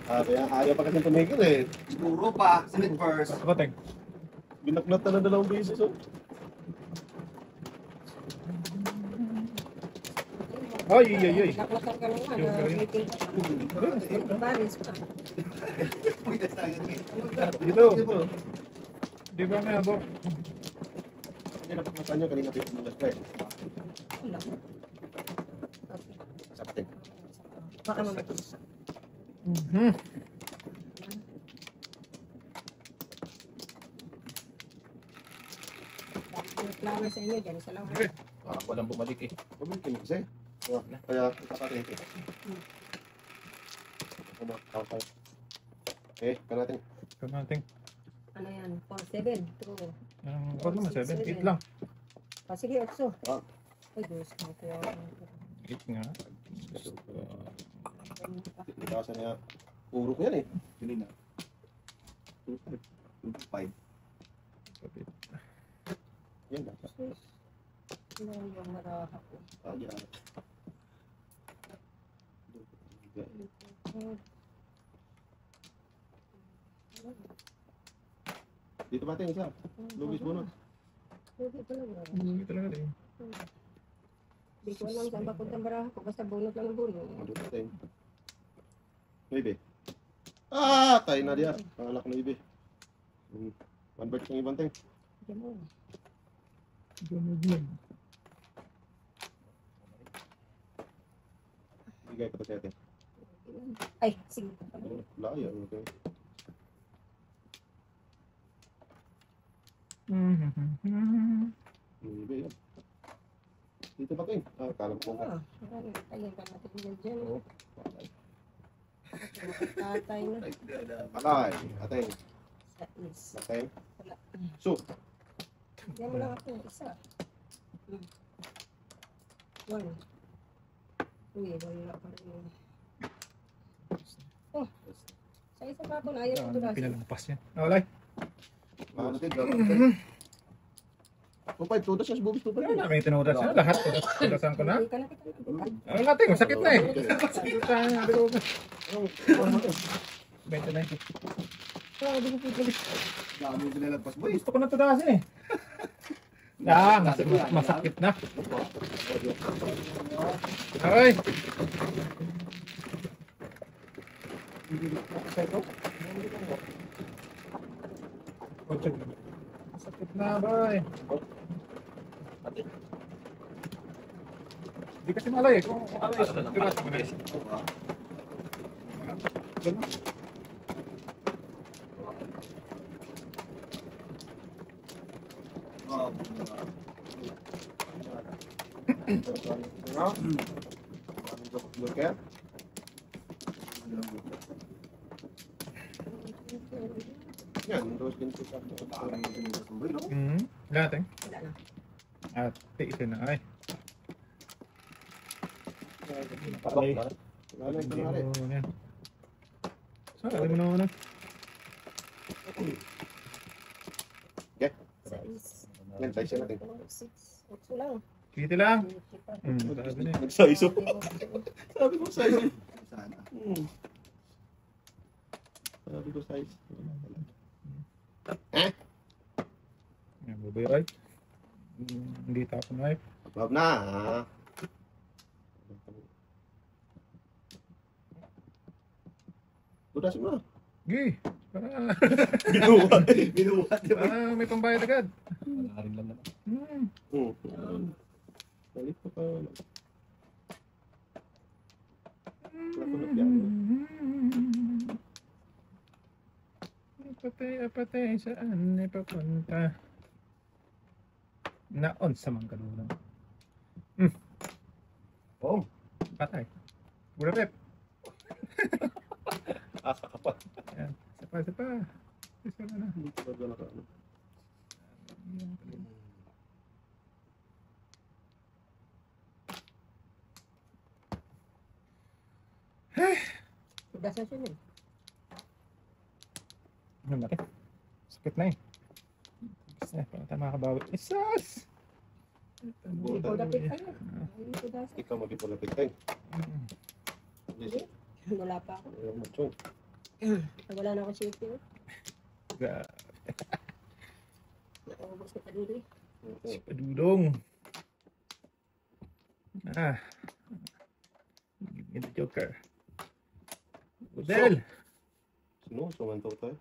Kaya ayaw pa kasi tumigil eh. Siguro pa, sinit first. Kapateng. Binaknat na ng 2 beses oh. Ay, ay, ay. Naklasan ka naman. Meeting ka. Baris pa. Dito. Di ba may abo? Hindi napaknatan nyo kanina pinag mga stress. Wala. Sa pating. Baka mamatis. Yung flower sa inyo dyan. Isa lang. Okay. Walang bumalik eh. Pabalikin mo kasi. Kaya ipapating ito. Okay, ka natin. Ito natin. Ano yan? 4-7. True. Wag naman 7. 8 lang. Sige, 8. Ah. Ay, Diyos ko. 8 nga. Ikasan niya. Puro ko yan eh. Hindi na. 2-5. Yan lang. Ano yung maraka ko? Yan. Dito ba tayo isa? Lugis bonus. Hindi talaga. Hindi talaga din. Hindi ko alam saan ba punta ang baraha ko. Basta bunot lang ang bunot. Dito ba tayo? Maybe. Ah! Tayo na diya. Pangalak na ibe. One bird ng ibang tayo. Diyan mo. Bigay ko to sa atin. Ay, sige. Layo. Okay. Ibe yan. Dito ba tayo? Kalam ko ka. Ayun ka natin dyan. Tatay na. Alay. Atay. Sa is. Atay. Wala. So. Diyan mo lang ako. Isa. One. Uy, wala pa rin. Oh. Sa isa pa ako na ayaw ito na. Pinalampas yan. Nawalay. Ano tayo? Kupay, tudas siya sa bubis po pa Ano rin. na may tinudas na? Lahat. Tudasan ko na. Hindi ka na kita. Ano natin? Masakit na eh. Sabi ko. 20 na ito. Sabi ko pupulis. Dami yung pinalagpas boy. Gusto ko na tudasin eh. Masakit na. Ay! Masakit na, boy. Hindi kasi malay eh. Kung ano eh. Tudasin mo na eh. Ganun. Burger. Yan, terus pintu sa Lahat eh. Wala na. At tiisin na. Ay. Patay. Wala ito na rin. Yan. Sabi mo naman. Okay. Sa is. Yan, tayo siya natin. 6. 8 lang. Kiti lang. Sabi na eh. Nagsaiso. Sabi ko size. Sana. Sabi ko size. Yan, baby right. Hindi tapo na eh. Abab na. Tudas mo na. Gi. Para Binuhat. Binuhat di ba? para may pambayad agad. Wala rin lang naman. Balik pa pa. Nakunot yan. Apatay, saan ipapunta? Naon sa mga kalulang. Oh. Patay. Burapet. Asa ka pa. Yan. Isa pa. Isa na. Hindi ko ba na ka. Tudasan siya nun. Ano natin? Sakit na eh. Isa, para tayo makabawi. Isas! Ikaw dapit ka na. Ay, tudasan. Ikaw magipulapit tayo. Hindi. Wala pa ako. Ayaw machong. Wala na ako safety. Ga- Naubos ko pa dito eh. Si Padudong. Ah. Give me the Joker. Udel. Sino? Sumanto tayo.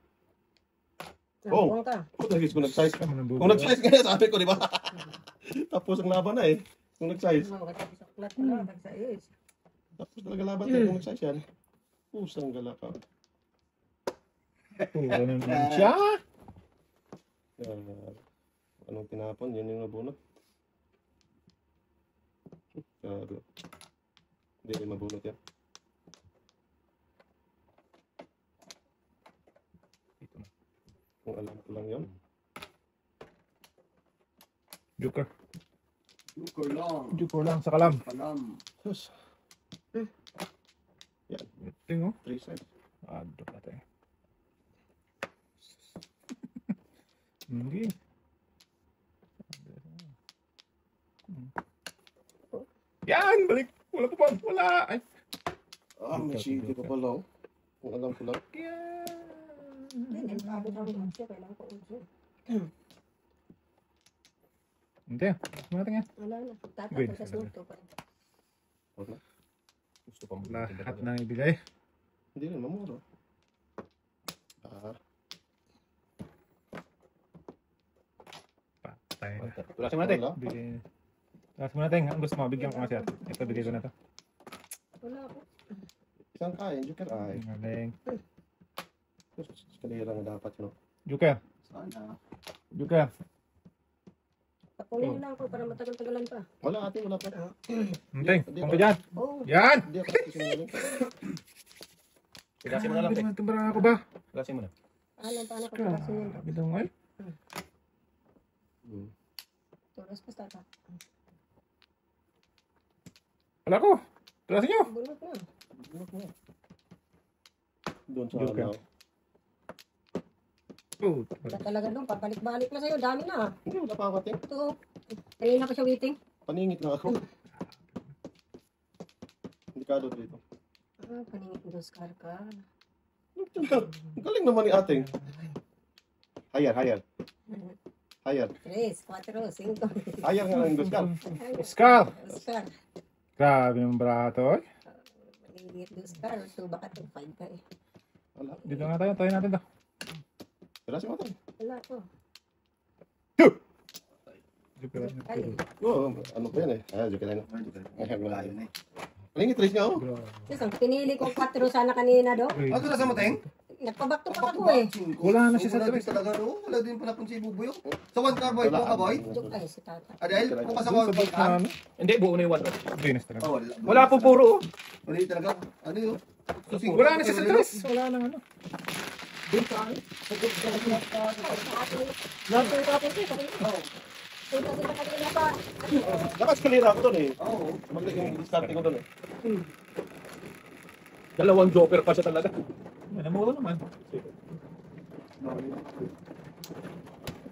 Nakuha ka. Kung nag-size. Kamu nang Kung nag-size ka na, sabi ko, di ba? Tapos ang laban na eh. Kung nag-size. Makatapos sa plat na. Tagsayos. Tapos talaga laban tayo kung nag-size yan. Pusang gala ka. Puro na naman siya. Anong tinapon? Yun yung nabunot. Hindi rin mabunot yan. Dito na. Kung alam ko lang yun. Joker. Joker lang. Joker lang sa kalam. Palam. Sus. Tingnan mo. 3 sides. Ado pa tayo. Hindi. Yan! Balik! Wala pa pa! Wala! Ay! May CD pa pala oh. Kung alam ko lang. Hindi, nakabot ako ng siya. Kailangan ko uso. Hindi. Mas natin yan. Wala na. Tatapos sa sunto pa. Huwag na. Gusto pa mo. Lahat na ibigay. Hindi rin, mamuro. Patay na. Tulasin mo natin. Wala. Bigay. Tapos mo natin. Ang gusto mo, bigyan ko nga siya. Ito, bigay ko na to. Wala ako. Isang kain, Joker ay. Galing. Kalira nga dapat, no? Joker. Sana. Joker. Pakunin lang ako para matagal-tagalan pa. Wala ate, wala pa. Hindi. Kung ka dyan. Oo. Yan! Hindi ako sinungaling. Tulasin mo na lang. Hindi naman ako ba? Tulasin mo na. Paano ko tulasin yun? Grabe daw nga eh. Tulas pa tata. Wala ko. Tulasin nyo. Bunot na. Doon sa Joker. ano. Oh. Wala talaga doon. Pabalik-balik na sa'yo. Dami na. Hindi, wala pa ako ate. Ito. Kanina pa siya waiting. Paningit na ako. Hindi ka doon dito. Paningit mo Oscar ka. Ang galing naman ni ating. Hayar. Hayar 3, 4, 5. nga lang doon ka. Oscar. Oscar. Grabe yung brato eh. Maliliit Oscar. So baka 5 ka eh. Wala. Dito nga tayo. Tayo natin to. Tara si Matay. Wala ko. Joker. Ay. Oo, ano pa yan eh. Joker lang. Wala yun eh. Paningit rin nga oh. Isang pinili ko 4 sana kanina do. Ano tulasin mo, Teng? Nagpabak to pa ako eh. Wala na siya sa Wala din tres. talaga, no? Wala din pala kung si Bubuyo. Sa one car boy, Wala. po ka boy? Joke ay si tata. Adel, po ka sa Doon one sa box na car? ano. Hindi, buo na yung one. Venus talaga. Oh, wala. Wala po puro. Wala yun talaga. Ano yun? Susing- Wala na siya sa tres. Wala nang ano. Lahat ko tapos eh. Kanina. Ito sila kanina pa. Nakaskalira ako doon eh. Oo. Magli yung discarding ko doon eh. Dalawang joker pa siya talaga. Namuro naman.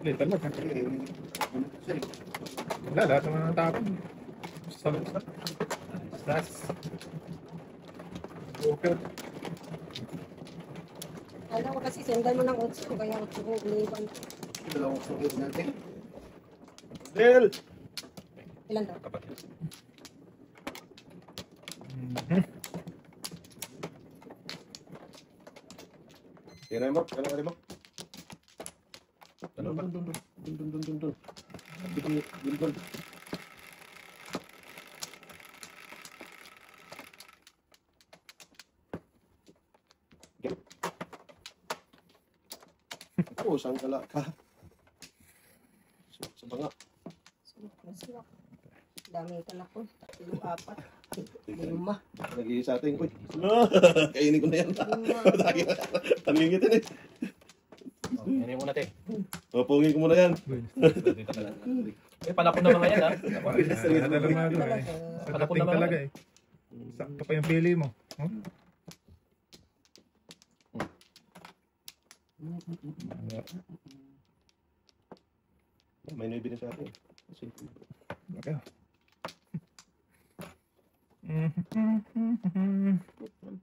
Hindi talaga. Wala, lahat naman ang tapon. Stas. Joker. Alam ko kasi sendan mo ng 8 kaya 8 ko iniwan. Dalawang joker natin. Del! Ilan daw? Yan na mo. Ano ka rin mo? Ano ba? Dun. Dun. Oo, saan kala ka? Sa banga. Masarap. Dami ka na ko. 3, 4, 5. Nag-iisa ating. Uy, kainin ko na yan. Taningit yan eh. Yan yung muna, Teng. Pungin ko muna yan. Dito ka lang. Eh, panakon na mga yan, ha? Pagdating talaga eh. Sakto pa yung pili mo. Huh? May naibili sa atin. Okay.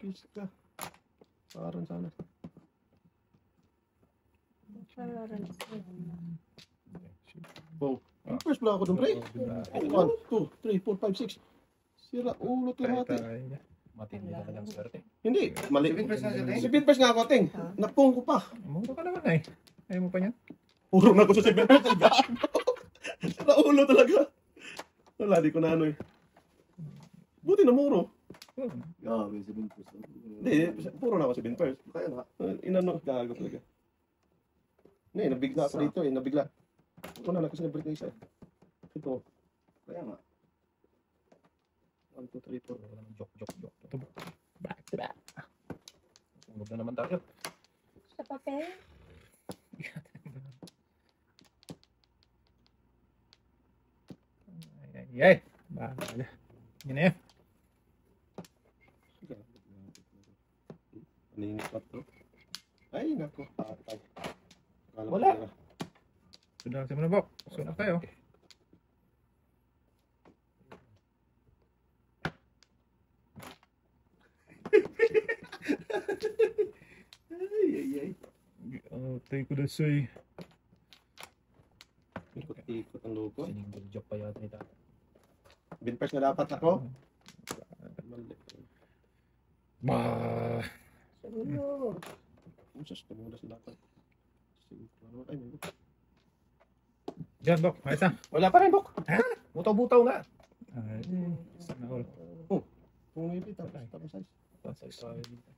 Peace ka. Parang sana. Parang Bong. First pala ako dun, pre. 1, 2, 3, 4, 5, 6. Sira ulo to natin. Matindi na lang swerte. Hindi, mali. Seven Si Pinpers nga ako, Ting. Napong ko pa. Mura ka naman eh. Ayaw mo pa niyan? Puro na ako sa 7 Pinpers. Sira ulo talaga. Wala, di ko na ano eh. Buti na muro. Yeah, may 7 pesos. Hindi, puro na ako sa 7 Pinpers. Kaya nga. Inano, gago talaga. Hindi, nabigla ako dito eh, nabigla. Ako na, nagkaselebrate na isa eh. Ito, Kaya nga. 1, 2, 3, 4. Joke. Back to back. Tulog na naman tayo. sa papel. Ay. Bahala. Yun na yun. Ano yung spot to? Ay, nako, patay. Akala ko Wala. talaga. Sunod mo na, Bok. Sunod tayo. Ay. Tay ko na soy. Ikot-ikot ang loko. Siningil joke pa yata ni Tata. Binpers na dapat ako. Mali. Ba. Sulo. Musos, tumula sa dapat. Ay, may buka. Yan, Bok. Ayos na. Wala pa rin, Bok. Ha? Butaw-butaw nga. Ay. Sana all. Kung may bita, tapos size. Pasay tayo dito.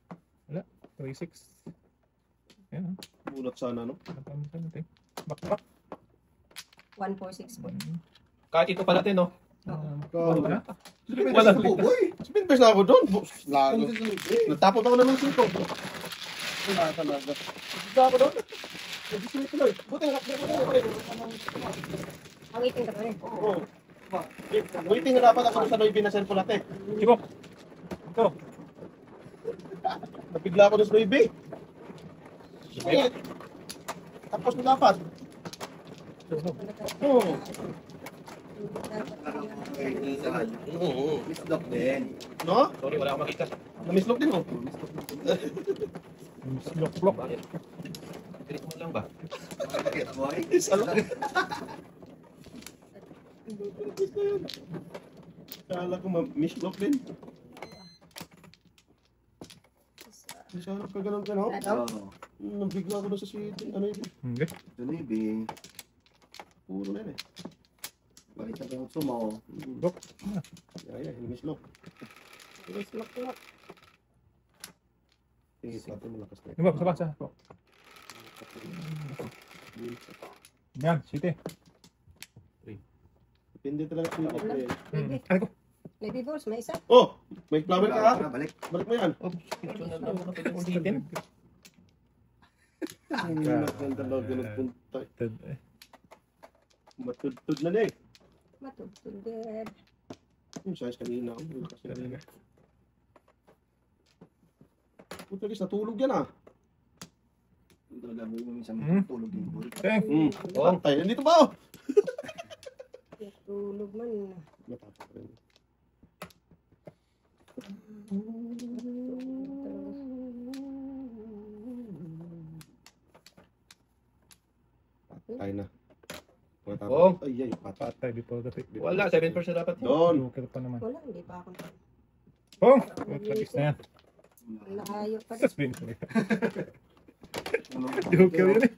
3-6. Yan. Bulat sana, no? Napamisan natin. Back. 146 po. Kahit ito pa natin, no? Kalo na? Wala po, boy. Si Pinpers na ako doon. Lago. Natapot ako na ng sito. Wala talaga. Hindi ako doon. Nag-display tuloy. Buti nga. Ang iting ka pa rin. Oo. Waiting na dapat ako sa Noy na cellphone natin. Si Bok. Ito. Nabigla ako doon sa Noy. Tapos na dapat. Oo. Mislok din. No? Sorry, wala akong makita. Namislok din mo. Blok. Bakit? Pilit mo lang ba? Nakita mo ay? Isa lang. Kala ko ma-mislock din. Hindi siya ka ganun ka, no? Oo. Nabigla ako doon sa city. Ano yun? Hindi. Ito na ibig. Puro na yun eh. Bakit sa kang sumo? Bok. Ay, mislock. Look. Sige, pati malakas na. Yung Bok, sa Bok. Yan, city. Depende talaga sa city. Ay ko. May divorce, may isa. Oh! May flower ka ha? Balik. Balik mo yan. Ito na lang ako pwede ulitin. Hindi na ganda na ganun punta. Matudtod na na eh. Matutugad. Yung size kanina. Yung lakas na rin. Puta guys, natulog yan ah. Talaga mo minsan Hmm? tulog din. Okay. Pantay. Nandito ba oh? Natulog man. Matapos rin. Patay na. Matapos. Oh. Ay, patay. Patay before the pick. Wala, 7% dapat. Doon. Joker pa naman. Wala, hindi pa ako. Bong! Tapos na yan. Layo pa. Tapos bin. Joker yun eh.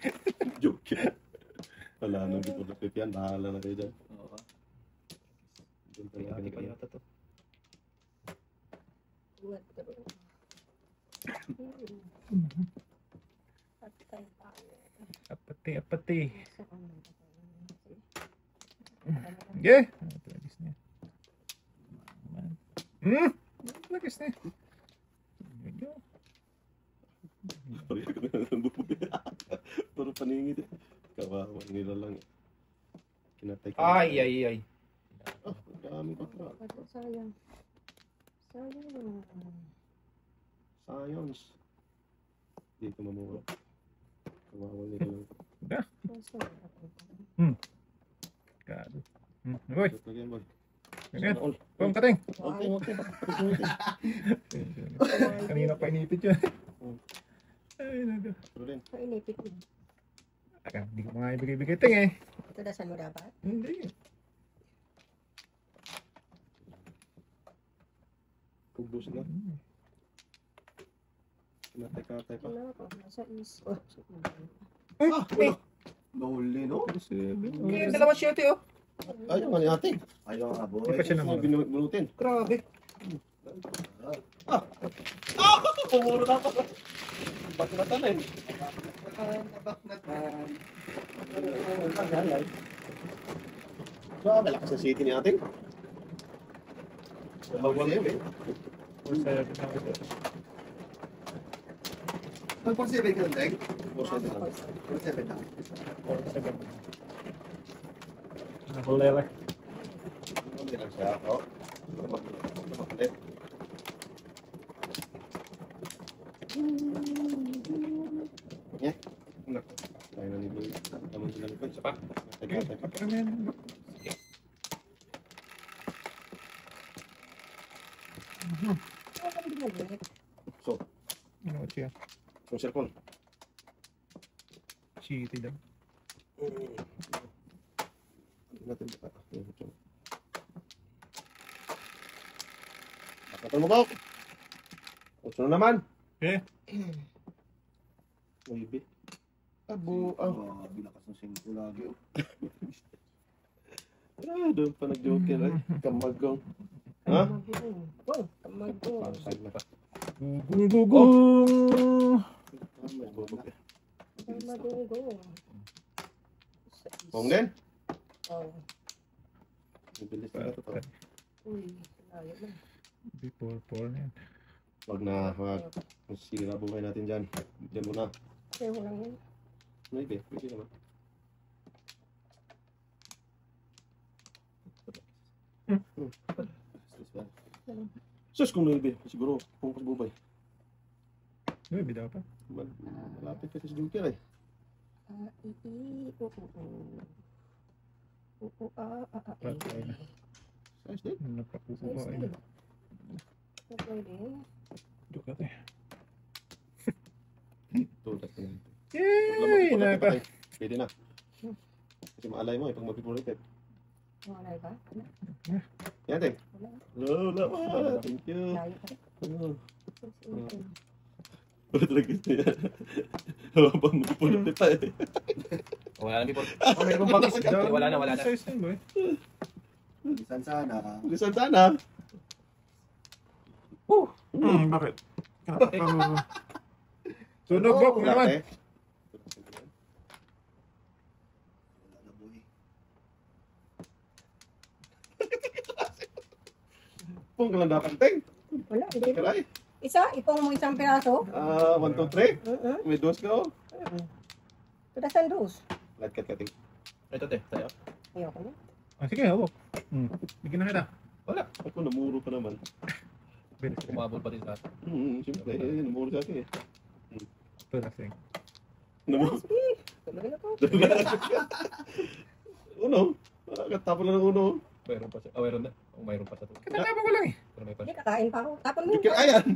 Joke. Wala nang before the flip yan. Bahala na kayo dyan. Oo. Doon talaga Kaya ni kayo. yata to. Apati. Yeah. Lagis na yan. Lagis na yan. There you go. Sorry, ako na lang bubuhay. Puro paningit eh. Kawawa nila lang eh. Kinatay ka. Ay. Ah, dami pa tra. Sayang. Sayang. Science. Dito mamura. Kawawa nila lang. God. Boy. Lagyan mo. Ganyan. Pong kating. Okay, okay. Kanina pa inipit yun. Ay, nago. Pero din. Kainipit mo. Teka, hindi ko mga ibigay-bigay ting eh. Ito dasan mo dapat. Hindi. Kubos na. Teka. Ano ako? Nasa is. Oh, Ah, wala. Nahuli, no? Kaya dalawa siyete oh. Ayaw nga ni ate. Ayaw nga, boy. Hindi pa siya Ayaw naman. binutin. Grabe. Pumuro na ako. Ba't na tanay? Grabe, lakas ng city ni ate. Bawal yun eh. Mag-4-7 ka ng deck? Bawal na lang. 4-7 na. Nakulele. Hindi lang siya ako. Makulit. Yeah. Naku. Tayo na ni Boy. Naman sila ni Boy. Isa pa. Teka. Ano yan? So, Ano siya? yung cellphone. Cheaty daw. Natin ba? Nakatan mo ba? Utso na naman. Eh? Uy, abo, Ah, bilakas ng 5 lagi. doon pa nag-joker ay. Kamagong. Ha? Oh, kamago. Side na pa. Gugugong! Kamago. Home din? Oh. Bibilis na ito. Uy, layo na. Before 4 na yan. Wag na, wag. Sira buhay natin dyan. Diyan muna. Kaya ko lang yun. Maybe, pwede naman. Sus, kung maybe, siguro, kung kasbubay. Uy, bidaw pa. Malapit kasi sa joker eh. Patay na. Size din. Napakukuha eh. Pwede. Joke natin. Tulad na yan. Yay! Naka. Pwede na. Kasi maalay mo eh, pag mag-repeat. Malay ba? Yan, Teng. Wala. Wala. Thank you. Layo pa. Wala talaga niya. Habang mag-repeat pa eh. Wala na before. Oh, meron pang bagis. Wala na. Size na boy. Bisan sana. Lisan sana. Bakit? Sunog bok naman. Dati. Wala na, boy. Pung ka lang dapat, Teng. Wala, hindi mo. Kalay. Isa, ipong mo isang piraso. 1, 2, 3. May dos ka oh. Tudasan dos. Light cut cutting. Ito, te. Tayo. Ayoko na. Sige, hawak. Bigyan na kita. Wala. Ako namuro pa naman. Kumabol pa rin sa atin. Siyempre, namuro sa akin eh. Ito na sing. Namuro. Sige, tuloy na to. Uno. Katapon lang ng uno. Mayroon pa siya. Oh, mayroon na. Oh, mayroon pa sa to. Katalaban ko lang eh. Pero may pa Hindi, siya. kakain pa ako. Tapon mo yun. Dikir ayan.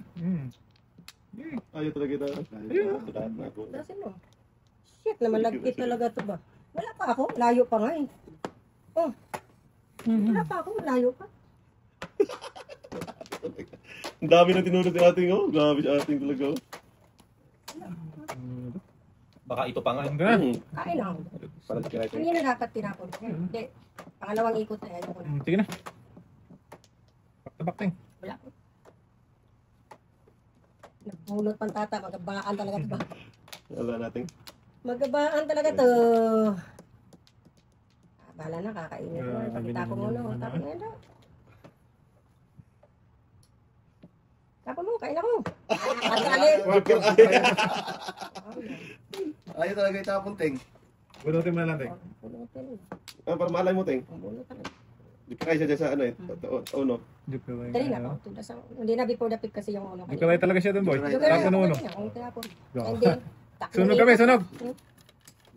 Yay. Ayaw talaga na. Ayun. Lahat na ako. Tudasan mo. Shit, naman lagkit talaga to ba? Wala pa ako. Layo pa nga eh. Oh. Wala pa ako. Layo pa. Ang dami na tinulad ni ating oh. Grabe si ating talaga oh. Baka ito pa nga. Ang gana. Kain lang. Parang dikir ayan. Kanina dapat tinapon. Hindi. Pangalawang ikot na yan. Ayoko na. Sige na. Baktabak ting. Wala. Nagbunot pang tata. Magabaan talaga to ba? Wala natin. Magabaan talaga to. Bala na, kakainin ko. Tapon mo na. Tapon mo na. Tapon mo, kain ako. Kain. Dikir ayan. Ayaw talaga itapon, Teng. Bunutin mo na lang ting. Para maalay mo, Teng. Dikir ayan siya dyan sa ano eh. Uno. Joke lang. Dali na ako. Hindi na before the pick kasi yung uno. Joke lang talaga siya dun boy. Joke Tapos Tapon uno. Hindi. Sunog kami, sunog.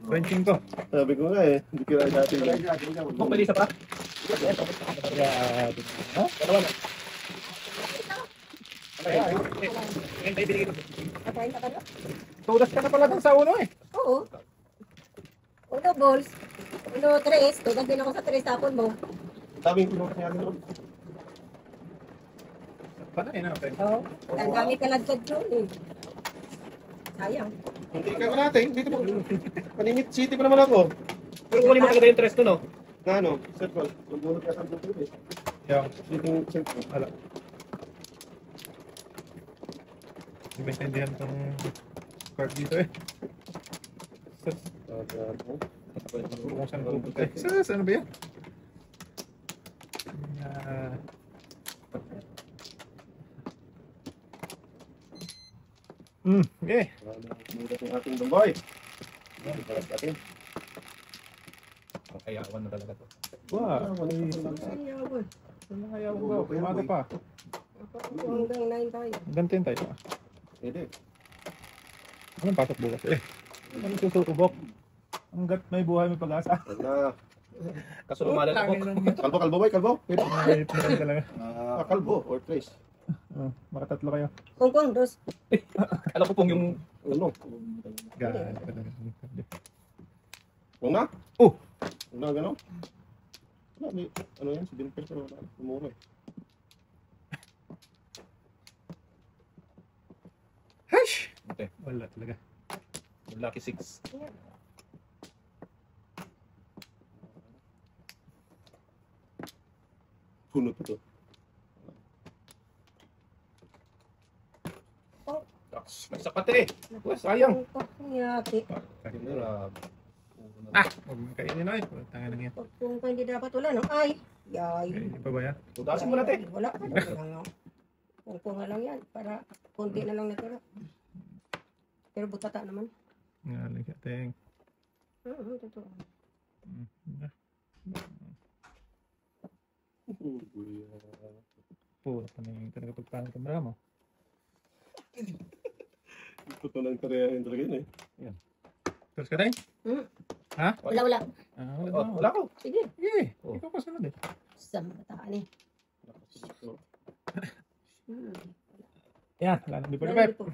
Frenching to. Sabi ko nga eh. Hindi kira natin. Bok, may isa pa? Kaya, ha? Dalawa na. Ngayon tayo binigay ko. Kakain ka ba na? Tudas ka na pala dun sa uno eh. Oo. Uno balls. Uno tres. Tugan din ako sa tres tapon mo. Sabi ko nga kaya doon. Panay na, friend. Oo. Ang dami ka lagkad yun eh. Sayang. Hindi ka natin. Dito mo. Paningit city pa naman ako. Pero kunin mo agad yung tres to, no? Na ano? Circle. Magbunot ka sa dito eh. Yung, Dito yung circle. wala. Hindi ba intindihan tong card dito eh? Sus, kung saan pupunta eh. Sus, ano ba yan? Ah, okay. Dito yung ating dumboy. Kayawan na talaga to. Wow. Sayang. Wala kaya ko ba? Umaga pa. Hanggang 9 tayo. Gantin tayo. Pwede. Anong pasok bukas eh? Anong susubok? Hanggat may buhay, may pag-asa. Wala. Kaso lumalala ko. Kalbo, kalbo boy, kalbo. Pwede. May plan talaga. Kalbo or trace. Makatatlo kayo. Kung, dos. Alam ko pong yung... Ano? Gano'n. Kung na? Oh! Kung na, gano'n? Wala, may, ano yan? Si Binper pero wala. Umuro eh. Hush! Okay. Wala talaga. Lucky 6. Punot pa to. May sapat eh. Uy, sayang. Yati. Huwag mo kainin na eh. Tangan lang yan. Kung hindi dapat wala, no? Ay. Yay. Kainin pa ba yan? Tudasin mo natin. Wala. Kung nga lang yan. Para konti na lang natira. Pero butata naman. Nga lang siya. Teng. Totoo. Puro pa na yung talaga pagpangit ang kamera mo. Totoo lang talaga yun eh. Terus ka tayo? Ha? Wala. Wala Oh, wala ko. Sige. Sige. Oh. Ikaw pa sunod eh. Sa bataan eh. Yan. Wala nang before the Wala pipe. dito.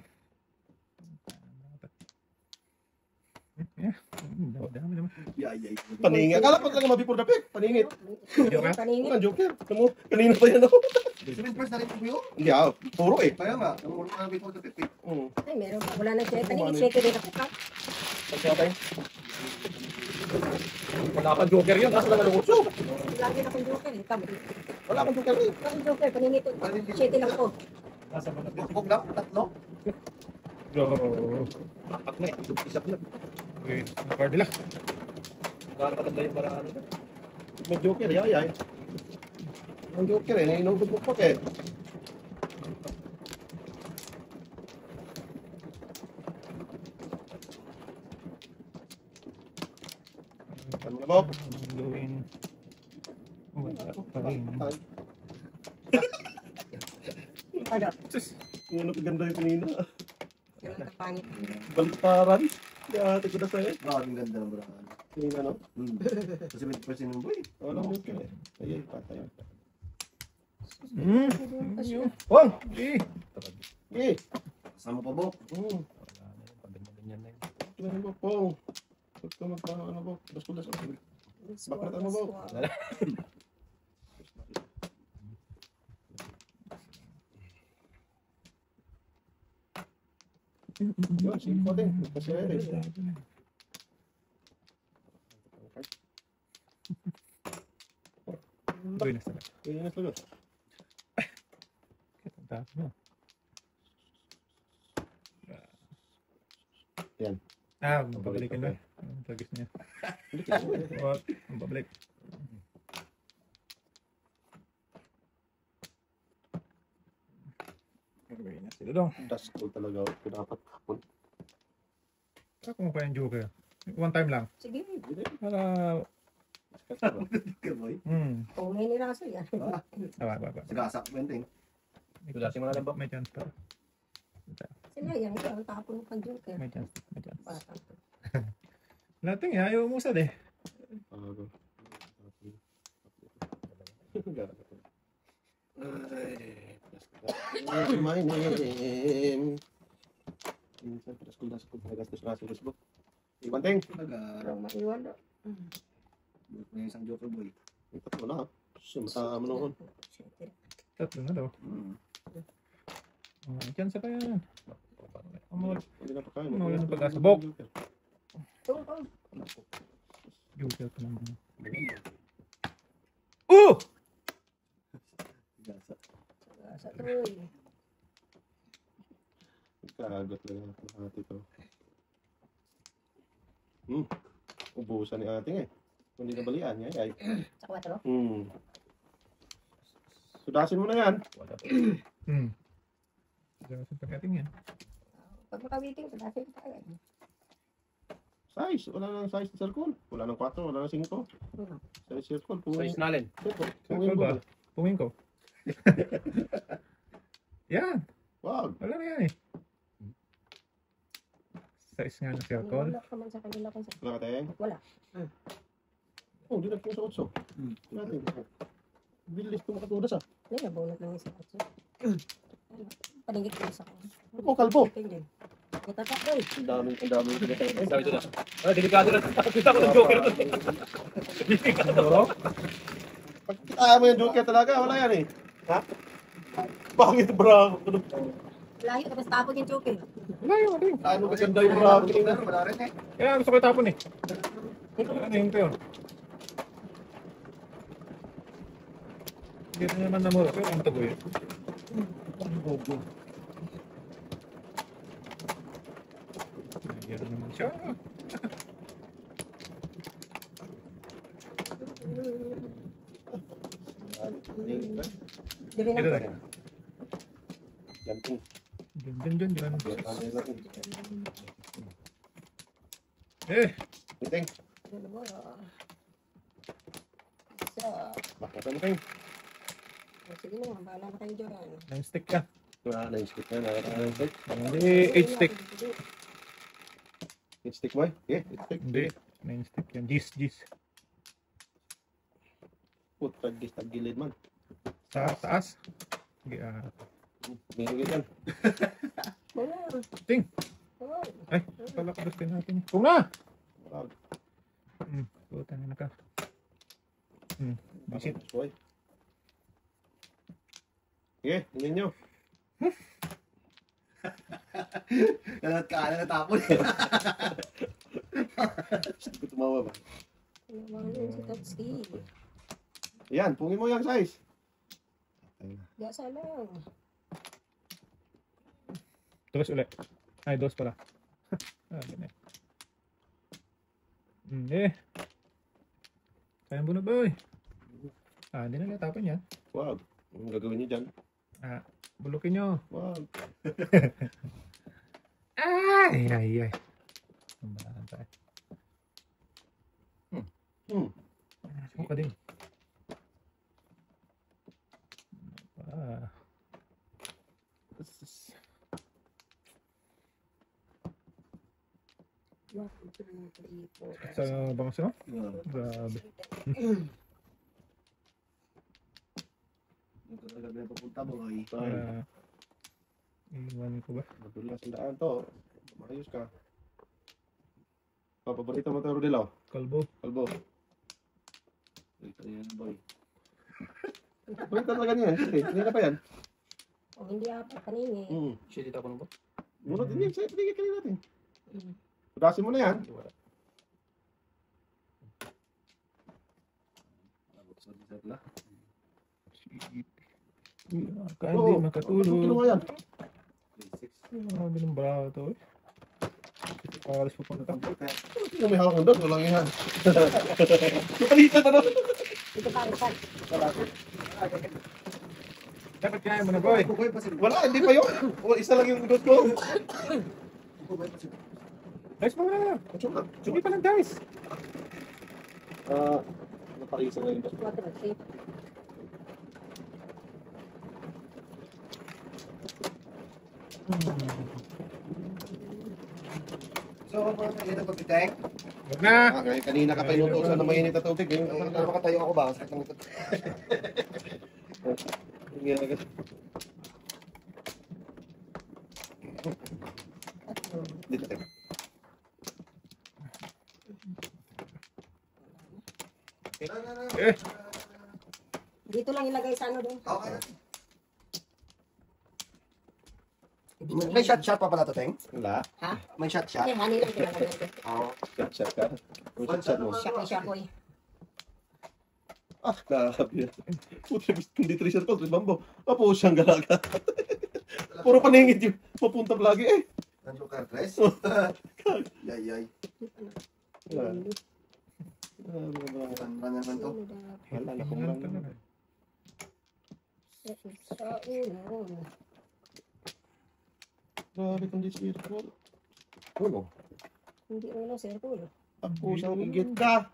Dami naman. Yay. Paningit. Akala ko talaga mabipor na pek. Paningit. Joke ha? Paningit. Wala, joker. Ito mo. Kanina pa yan ako. Cement press na rin po yun. Hindi puro eh. Kaya nga, ang mga before the pick. Ay, meron pa. Wala na siya. Paningit siya. Kaya ako ka. Pagkatay. Wala pa joker yun. Kaso naman ang utso. Lagi na akong joker. Tama. Wala akong joker eh. Akong joker. Paningit. Siya lang ko. Nasa mga Bukbog lang, tatlo. Apat na eh. Isa pa na. Okay. Ang card nila. Gano'n katanda yung para ano. May joker, yay. Ang joker eh. Nainugod mo pa eh. Ano na ba? Gawin. Wala pa rin. Ano? Ano kaganda yung kanina. Yung kapangit. Baltaran. Ate ko na sa'yo. Maraming ganda ng burahan. Kanina no? Cement press yun boy. Wala akong joker eh. Ayun, patay. Wong! Eh. Eh. Kasama pa bok. Wala na yun. Paganyan na yun. Ano ba po? Huwag ka magpano ano ba? Das. Bakit mo ba? Yun, sige po din. Kasi Gawin na sa Ayun na tuloy. Ang taas mo. Yan. Babalikin na. Ang tagis niya. What? Ang babalik. Gawin na sila daw. Das ko talaga. Dapat kapon. Kung pa yung joker. One time lang. Sige. Para... Okay boy. Kung may niraso yan. Ba. Sigasak, Benteng. Tudasin mo na lang ba? May chance pa. Sila yan. Ang tapon ng joker. May chance. Batang. Nating ayaw umusad eh. My name. Minsan, school na school. Nagastos na sa Facebook. Ibanteng. Nag-aaral. Maiwan. May isang joker boy. Ito mo na. Sumata mo noon. Tatlo na daw. Diyan sa kaya. Hindi na pa kain. Wala na pag-asa. Bok! Tung. Joker pa naman. Oh! Gasa. Sa tuloy. Kagat lang ang ate ko. Ubusan ni ating eh. Kung hindi na balian niya ay. Sa 4. Sudasin mo na yan. Diyan sa pagkating yan. Pag makawiting, padasin tayo. Size. Wala nang size sa circle. Wala nang 4, wala nang 5. Size circle. Size nalin. Circle ba? Pungin ko. Yan. Wow. Wala na yan eh. Size nga ng circle. Wala ka man sa kanila kung sa... Wala ka tayong? Wala. Oh, di na po sa 8. Natin. Bilis ko makatudas ah. Hindi, nabunot lang yung sa 8. Paningit ko sa kanya. Ako, kalbo. Natatak doon. Ang daming Ay, sabi ito na. Delikado na. Kita ko ng joker doon. Pag kita mo yung joker talaga, wala yan eh. Ha? Bakit bro? Layo, tapos tapon yung choking. Wala yun. Wala yun. Ano ba ganda yung bro? Wala rin eh. Kaya gusto ko itapon eh. Ano yung ito yun? Hindi na naman namuro. Pero ang tago yun. Ayan naman siya. Dili Ito na. na. Yan po. Diyan. Meeting. So, Bakit ano kayo? sige na, bahala na kayo dyan. 9 stick ka. Wala na yung stick na. Nakakalansik. Hindi, 8 stick. Yung stick mo eh? Yeah, yung stick. Hindi, 9 stick yan. Gis. Putag gilid man. Sa taas. Sige, Meron yan. Wala. ting. Wala. Ay, pala ka gusto natin. Kung na! Wala. Puta na ka. Bisit. Boy. Sige, tingnan nyo. Kalat ka na natapon. Hindi ko tumawa ba? Wala yun si Tatsi. Ayan, pungin mo yung size. Gasa lang. 2 ulit. Ay, 2 pala. Ganyan. Sayang bunot boy. Hindi na natapon yan. Wow. Anong gagawin nyo dyan? Bulukin nyo. Wow. Ay. Sambahan tayo. Suka din. Sa bangas no? Grabe. Ito talaga na papunta boy. Iwan ko ba? Madulas ang daan to. Maayos ka. Paborito mo ito, Rodelo? Kalbo. Kalbo. Ito yan boy. Paborito talaga niyan. Sige, hindi na pa yan. Kung hindi apat, kanini. Shit, dito ako nung ba? Munod din yan. Sige, pinigil ka rin natin. Tudasin mo na yan. Hindi makatulog. Kilo nga yan. Grabe ng braho to eh. Pakalis po punta. Sino may hawak ng doon? Walang yan. Dito na doon. Ito pa, ito pa. Dapat kaya mo na boy. Wala, hindi pa yun. Isa lang yung doon ko. Dice mo na. Hindi pa lang dice. Napaisa na yung doon. 4, 3. So, ano ba ito pagkiteng? Huwag na! Ngayon, kanina ka pa inutusan na mainit na tubig. Ngayon, makatayo ako ba? Sakit lang ito. Dito tayo. Eh! Dito lang ilagay sa ano doon. Okay. May shot pa pala to, Teng? Wala. Ha? May shot. Hindi, honey lang kailangan natin. Oo. Shot ka. May shot mo. Siya ko, siya ko eh. Ah, grabe. Puti, hindi treasure ko. Bambo. Apo siyang galaga. Puro paningit yung papunta lagi eh. Nandiyo ka, Tres? Yay. Tanda naman to. Wala na kung lang. Sa ulo. Grabe kung di circle. Ulo. Hindi ulo, circle. Apo siyang igit ka.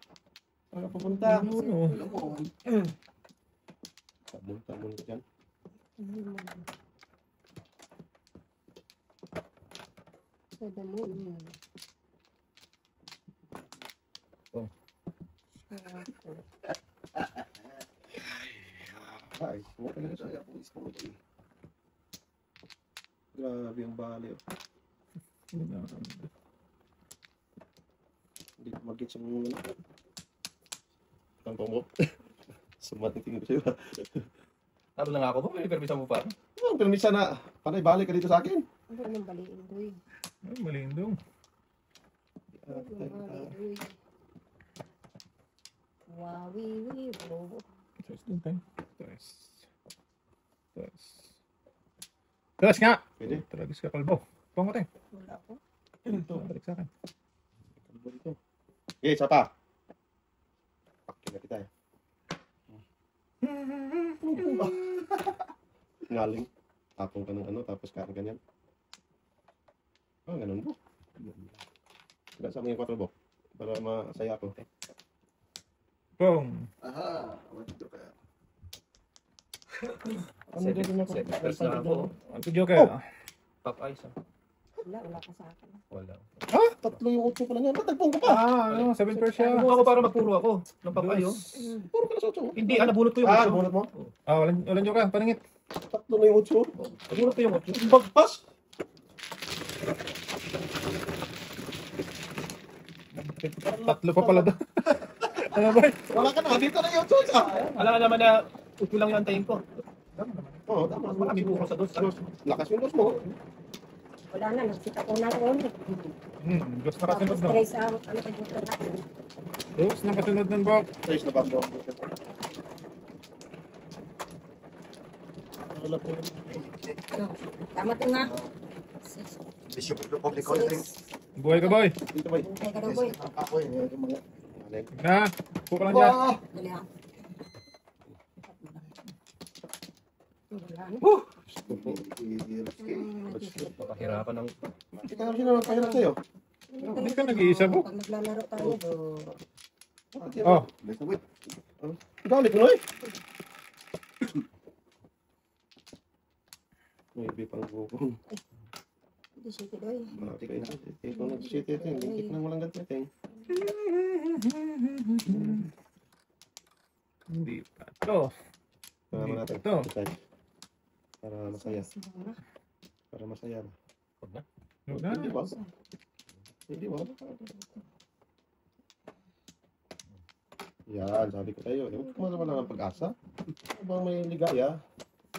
Saan ka pupunta? Ano? Sabon ka dyan. Sa damo. Oh. Ay, sumo talaga siya. Grabe ang bali. Hindi ko mag-get yung ano. Ang pamok. Sumating ko sa'yo. Talo na nga ako ba? May permisa mo pa? Ang permisa na. Panay, balik ka dito sa akin. Ano nang baliin doy? Ay, malindong. Doy. Wawi, bro. Tres din tayo. Tres nga! Pwede. Tragis ka kalbo. Pango tayo. Wala ko. Ito. Balik sa akin. Okay, isa pa. Pakin na kita eh. Ngaling. Tapong ka ng ano, tapos kain ganyan. Ah, ganun po. Kaya sa mga 4 bo. Para masaya ako. Boom! Aha. Nandiyo ka. Ano din ako? Seconds na ako. Ang Joker. Pop ice ah. Wala ka sa akin. Wala. Ha? 3 yung 8 ko lang yan. Ba't nagpong ko pa? Ano? 7 per siya. Kumuha ako para magpuro ako. Ng pop ice oh. Puro ka na sa 8. Hindi, nabunot ko yung Ah, 8. nabunot mo? Walang Joker. Paningit. 3 na yung 8. Nabunot ko yung 8. Bagpas! Tatlo pa pala doon. Ano ba? Wala ka na. Dito na yung 8. Alam ka naman na upo lang yung antayin ko. Oo, tama. Marami puro sa dos. Lakas yung dos mo. Wala na, nagsita ko na ako. Dos na kasunod no. Stress out. Ano kayo ito na? Dos na kasunod nun, Bob. Size na ba mo? Wala po. Tama ito nga. Bishop of the Public College. Buhay ka, boy. Dito ba? Kaya ka na boy. Ako yung mga... Na. Puka lang dyan. Dali ha. Wala na. Pakahirapan ng... Ikaw na sino nagpahirap sa'yo? Hindi ka nag-iisa, Bob. Pag naglalaro tayo. Oh. Galit mo eh. May ibi pang bukong. Hindi siya kidoy. Mati kayo na. Ikaw nag-city ito. Lintik nang walang ganito eh. Hindi pa. Ito. Tama natin. Ito. Para masaya. Para masaya. Huwag na. Huwag na. Hindi ba? Hindi ba? Yan, sabi ko tayo. Huwag ka wala ng pag-asa. Habang may ligaya.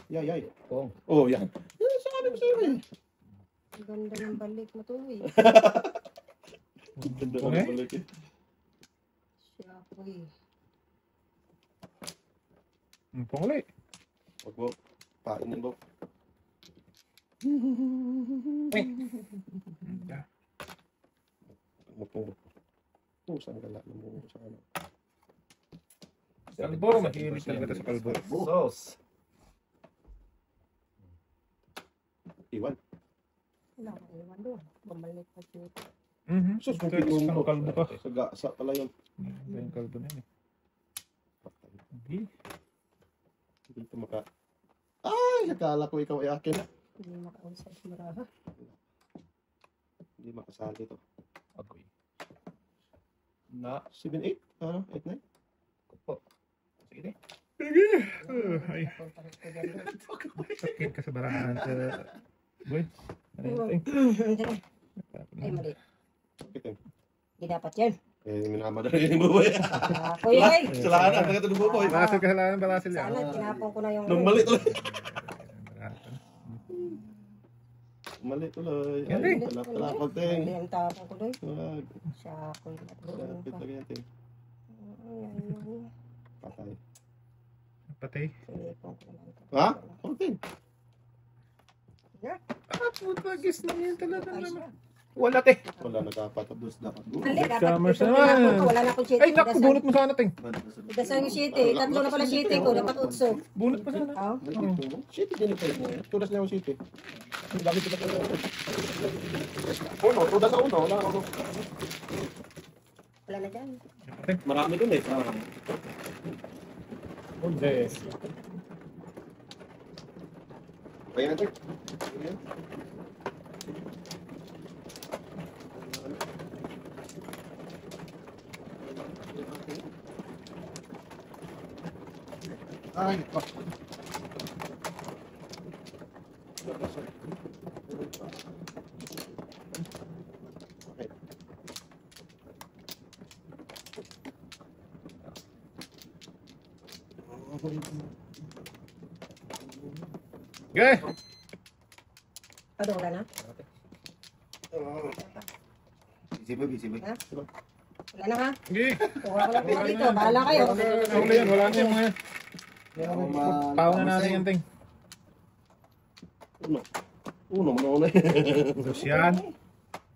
Yay. Oo. Oh, yan. Yan, sabi ko sa'yo eh. Ang ganda ng balik mo to eh. Ganda Okay. na balik eh. Siya ako eh. Panguli. Huwag mo. Painin mo. Huwag mo. Saan ka lang mo sa ano. Kalbo. Mahilig talaga sa kalbo. Sauce. Iwan. Wala akong iwan doon. Bumalik pa siya. Sus, kung Ito, pinong mo. kalbo ka. Sa gasa pala yun. Yung kalbo na yun. Hindi. Hindi ito maka... Ay, akala ko ikaw ay akin. Hindi makausap sa maraha. Hindi makasali ito. Agoy. Na. 7, 8? Ano? 8, 9? Sige. Sige. Ay, Kontakin ko dyan. sakit ka sa barahan. Boy, ano yung ting? Ay, mali. Bakit eh? Hindi dapat yan. Minamadali yung buboy. Kuya, ay. Salanan, nakita ng buboy. Barasil kasalanan, barasil yan. Sana, tinapon ko na yung... Nung mali tuloy. Barasil. Mali tuloy. Yan, Ay, eh. talakal, ting. Hindi ang tapon ko doy. Wag. Siya ako yung Lapit lagi yan, ting. Ay. Patay. Patay. Sinipon ko naman ito. Ha? Konting. Ah, puta, gis na yan talaga Ay, naman. siya. Wala te. Wala nagkapat. Tapos dapat go. Mali, dapat Newcomers ito, naman. tinapon ko. Wala na akong shit. Ay, naku, bunot mo sana, ting. Dasal yung shit eh. Tatlo na pala shit ko. Dapat utso. Bunot pa sana. Oh. City din ito. Tudas niya yung city. Bakit ito pa? Uno, tudas sa uno. Wala ako. Wala na dyan. Marami dun eh. Hindi. Kaya natin. Ay, fuck. Okay. Ano, wala na? Busy boy. Ha? Wala na ha? Sige. Kuha ko lang po dito. Bahala kayo. Wala yan, wala na yung mga. Pao na natin yan, ting. Uno. Uno, muna Dos yan.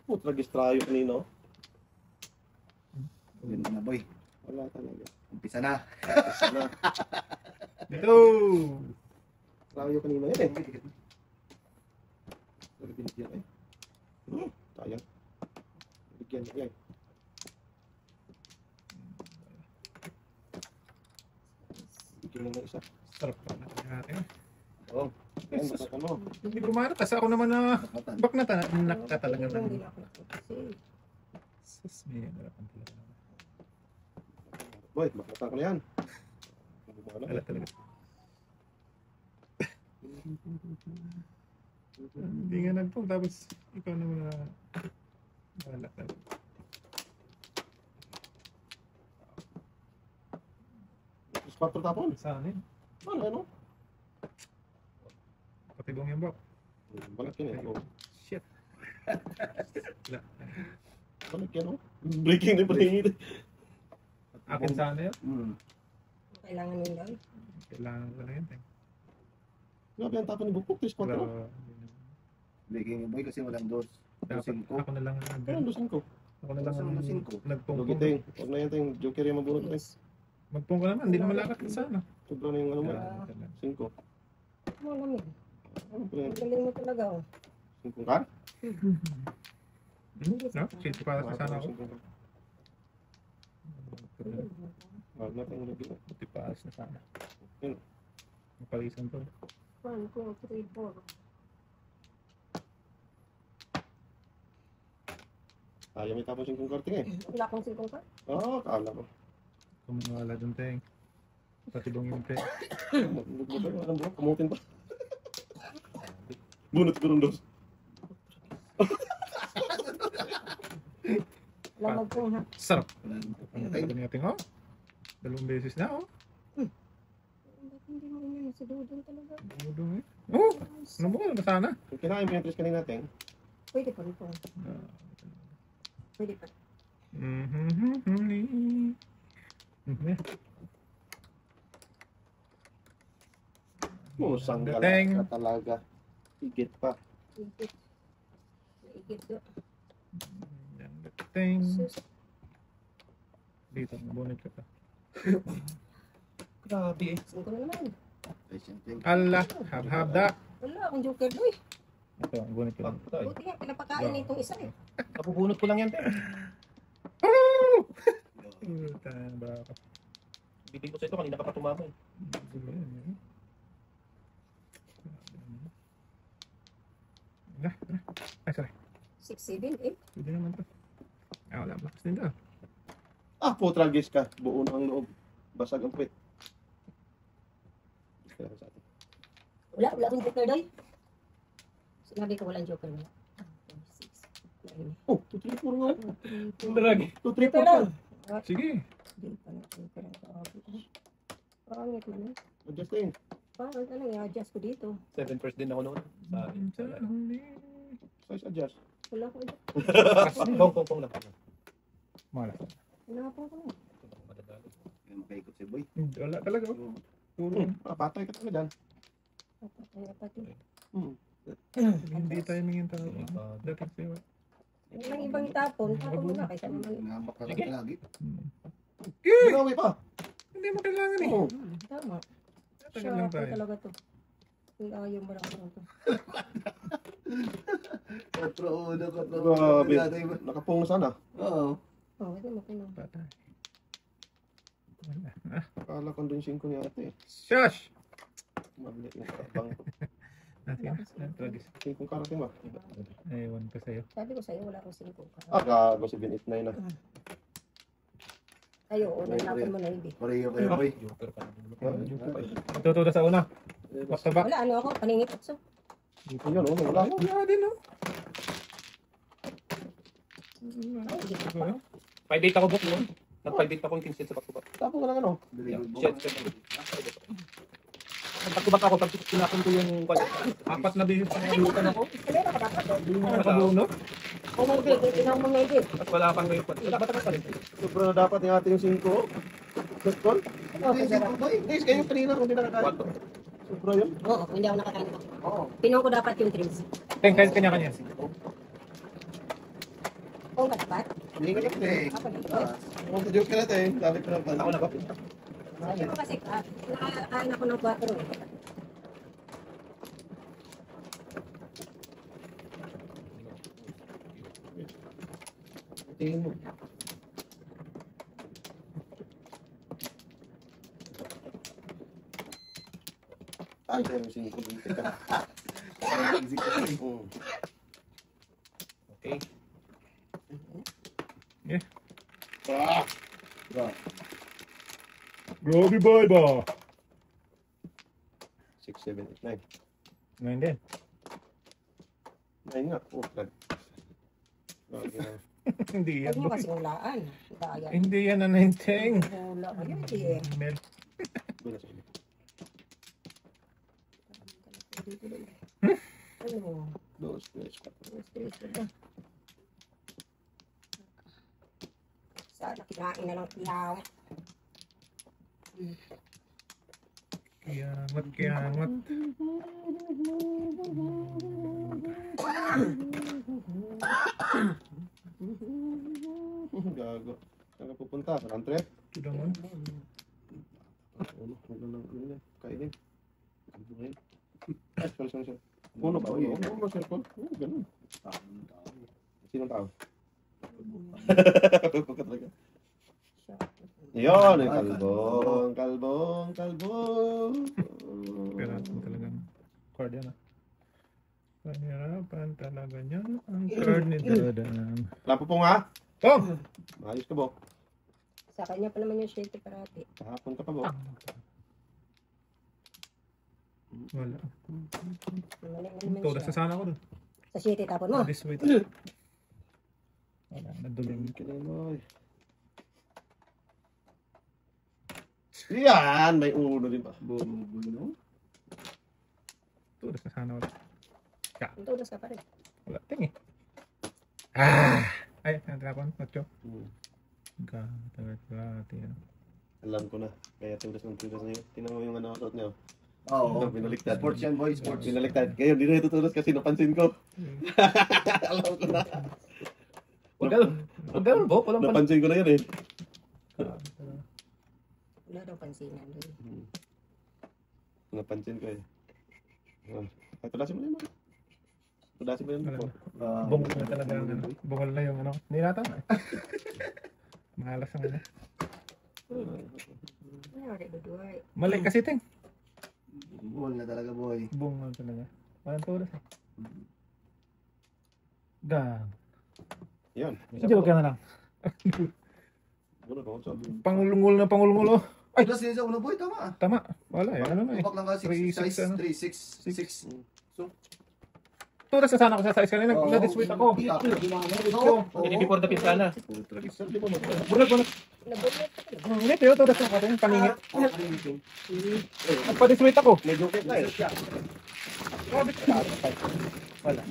Putra, gistrayo kanino. Ganun na boy. Wala talaga. Umpisa na. Sana. Dito. Strayo kanino yan eh. Binigyan eh. Sayang. Binigyan niya eh. Bigyan mo ng isa. Sarap pa natin. Oo. Ayun, bakit ano? Hindi gumana kasi ako naman na Kapatan. bak na nakka talaga na. Hindi na ako nakikisi. Sus, may harapan talaga. Boy, makita ko na yan. Wala talaga. Hindi nga nagpong tapos ikaw naman na wala talaga. Spot to tapon. Saan yun? Ano, ano? Patibong yan, bro. Balik yan eh. Oh. Shit. Wala. Balik yan oh. Breaking na pala Akin sana yun. Kailangan yun lang. Kailangan ko na yun. Grabe ang tapon ni Bukuk. 3 spot Pero, na. Breaking yung boy kasi walang dos. dapat Cinco. ako na lang Pero lusin ko. ako na lang Saan lusin ko? nagpungpong. Lugiting. Huwag na yan tayong joker yung mabunod na eh. Magpung ko naman, hindi naman lakat ka sana. Sobra na yung ano mo. Kaya, 5. Ano namin? Ano pa yan? Ang galing mo talaga oh. 5 ka? no? Sito para sa sana ako. Wag na tayong lagi na. Buti paas na sana. Yun. Mapalisan to. 1, 2, 3, 4. Tayo may tapos yung karting eh. Wala akong silkong ka. Oo, kaala ko. Kung wala dun, teng. Patibong yung teng. Anong buwan? Kamutin pa. Bunot ko rin dos. Wala magpong ha. Sarap. Ang tayo natin, oh. 2 beses na, oh. Ba't hindi mo rin sa dudong talaga? Budong, eh. Oh, ano mo na sana? Kung kinain mo yung tres kanina natin, Pwede pa rin po. Pwede pa. musang ka Dating. ka talaga. Higit pa. Igit. Igit do. Yan, dating. Sus. Dito, nabunod ka pa. Grabe eh. Singko na naman. Ay, siyempre. Allah, hab-hab da. Wala akong joker doy. Ito, bunod ka lang. Patay. Buti nga, pinapakain na itong isa eh. Napubunot ko lang yan te. Puta, ba ako? Bibig ko sa ito kanina ka pa tumama eh. Sige, yan, eh. Ay, sorry. 6, 7, 8. Pwede naman to. Ah, wala. Lakas din daw. Ah, putragis ka. Buo na ang loob. Basag ang puwet. Wala akong joker doy. Sinabi ko walang joker mo. 6, 9. Oh, 2, 3, 4 nga. Drag. 2, 3, 4 Joker lang. ka. Sige. Hindi pa na joker ang kaabot. Pangit man eh. Adjusting. Pangit ano, i-adjust ko dito. 7 first din ako noon. Size adjust. Wala ko ito. Kung lang. Malas. Wala pa ko. Kaya makaikot si boy. Wala talaga. Puro. Patay ka talaga dyan. Kaya pati. Hindi tayo mingin tao. Dapat siya. Walang ibang itapon. Tapon mo na kaysa naman. Nahamak ka Sige. lang lagi. Ginawi pa. Hindi mo kailangan eh. Oo. Tama. Tagal lang Siya tayo. talaga to. Yung ayaw mo lang to. Katro uno, katro Grabe. uno. Nakapong na sana. Oo. Oh, hindi mo pinong. Patay. Wala na. Akala ko doon 5 ni ate. Shush! Mali na kabang. Natin. Tragis. 5 karating ba? Ewan ko sa'yo. Sabi ko sa'yo, wala akong 5. Ah, gago 7, 8, 9 na. Ayo, unang mo na hindi. Pareho kayo boy. Joker pa. Matutuda sa una. Back to back. Wala, ano ako, paningit ako. Ayun, oh, wala. Wala din no. 5-8 ako book noon. Nag-5-8 ako yung king set sa back-to-back. Tapos ka lang ano. Very good boy. Set. Back-to-back ako. Pag pinakon ko yung Apat na bihis pa ngayon. lutan ako. Meron ka dapat. Hindi mo nakabuo no? Oh my God, tinawag mo ngayon. At wala pang ngayon. Wala ba pa rin? Sobra na dapat yung ating 5. Set call. Oh, kaya Guys, kayo kanina kung hindi nakakain. Quanto? Sobra yun. Oo, hindi ako nakakain. Oo. Pinong ko dapat yung trees. Kanya-kanya. Oo, dapat. Hindi ka natin. Ako na. Kung sa joke ka natin, dami ko na pa. Ako na ba? Sabi ko kasi, nakakain ako ng 4 eh. Tingin mo. Ay, pero 5 dito ka. Oo. Okay. Ah! Grabe boy ba? 6, 7, 8, 9. Ngayon din. 9 nga. Oh, God. Grabe na. Hindi yan Huwag mo boy. kasi hulaan. Daya. Hindi yan na 19. Hula kayo, hindi eh. Mel. Wala sa inyo. Ano? 2, 3, 4. Sana kinain na lang piyaw. Kiangat. Gago. Saan ka pupunta? Sa country? Ito naman. Kainin. Ay, sorry. Puno ba? Oo, puno, circle. Oo, ganun. Sinong tao? Yun, yung kalbong. Pero ito talagang card yan ah. Panirapan talaga niya ang card ni Dadang. Lapo po nga. Tom! Maayos ka ba? Sa kanya pa naman yung shade parati. Kahapon ka pa ba? Wala. Mali naman Todas na siya. sana ako dun. Sa shade tapon mo. This way. Wala, naduling. Kinanoy. Yan, may ulo din pa. Buno. Todas na sana ako. Tudas ka pa rin. Wala, ting eh. Ah! Ay, natrapon. Macho. Gata. Alam ko na. Kaya tulas na yun. Tinan mo yung ano suot niyo. Oo. Binaliktad. Sports yan boy, sports. Binaliktad. Kayo, hindi na itutulos kasi napansin ko. Alam ko na. Huwag ganun, Bok. Walang pan. Napansin ko na yan eh. Wala daw pansinan. Napansin ko eh. Ay, tulasin mo na yun. Tulasin mo yun. Bungol na talaga ang ano. Bungol na yung ano. Hindi nata. Mahalas ang ano. Mali kasi ting. Bull na talaga boy. Bungol talaga. Walang tulas eh. Gang. Yun. Joke ka na lang. Ano ba? Sabi. Pangulungul na pangulungul. Ay! Plus din sa uno boy, tama. Tama. Wala eh. Ano na eh. Tupak lang ka 3, 6 size, ano? 3, 6, 6. Turas na sana ako sa size kanina. Oo. Na-disweight ako. Hindi before the pizza na. Bulag. Nabulit. Hindi, pero turas na ako. Paningit. Nagpa-disweight ako. Medyo okay na eh. Wala.